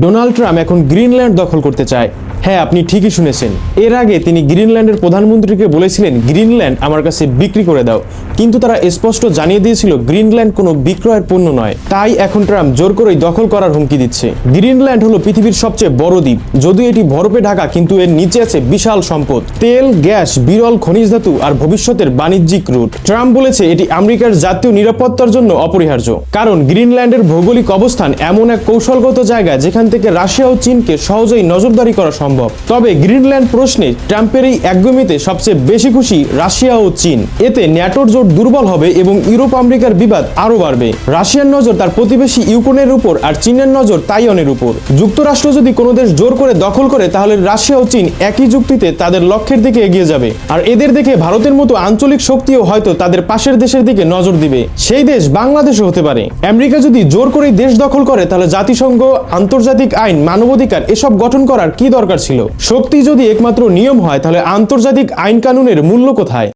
Donald Trump এখন Greenland দখল করতে চায়। হ্যাঁ, আপনি ঠিকই শুনেছেন। এর আগে তিনি গ্রিনল্যান্ডের প্রধানমন্ত্রীকে বলেছিলেন গ্রিনল্যান্ড আমার কাছে বিক্রি করে দাও, কিন্তু তারা স্পষ্ট জানিয়ে দিয়েছিল গ্রিনল্যান্ড কোনো বিক্রয়ের পণ্য নয়। তাই এখন ট্রাম্প জোর করেই দখল করার হুমকি দিচ্ছে। গ্রিনল্যান্ড হলো পৃথিবীর সবচেয়ে বড় দ্বীপ। যদিও এটি বরফে ঢাকা, কিন্তু এর নিচে আছে বিশাল সম্পদ, তেল, গ্যাস, বিরল খনিজ ধাতু আর ভবিষ্যতের বাণিজ্যিক রুট। ট্রাম্প বলেছে এটি আমেরিকার জাতীয় নিরাপত্তার জন্য অপরিহার্য, কারণ গ্রিনল্যান্ডের ভৌগোলিক অবস্থান এমন এক কৌশলগত জায়গা যেখান থেকে রাশিয়া ও চীনকে সহজেই নজরদারি করা সম্ভব। তবে গ্রিনল্যান্ড প্রশ্নে ট্রাম্পের এই একগুমিতে সবচেয়ে বেশি খুশি রাশিয়া ও চীন। এতে ন্যাটোর জোট দুর্বল হবে এবং ইউরোপ আমেরিকার বিবাদ আরো বাড়বে। রাশিয়ার নজর তার প্রতিবেশী ইউক্রেনের উপর আর চীনের নজর তাইওয়ানের উপর। যুক্তরাষ্ট্র যদি কোনো দেশ জোর করে দখল করে তাহলে রাশিয়া ও চীন একই যুক্তিতে তাদের লক্ষ্যের দিকে এগিয়ে যাবে, আর এদের দেখে ভারতের মতো আঞ্চলিক শক্তিও হয়তো তাদের পাশের দেশের দিকে নজর দিবে। সেই দেশ বাংলাদেশও হতে পারে। আমেরিকা যদি জোর করে দেশ দখল করে তাহলে জাতিসংঘ, আন্তর্জাতিক আইন, মানবাধিকার এসব গঠন করার কি দরকার ছিল? শক্তি যদি একমাত্র নিয়ম হয় তাহলে আন্তর্জাতিক আইন কানুনের মূল্য কোথায়?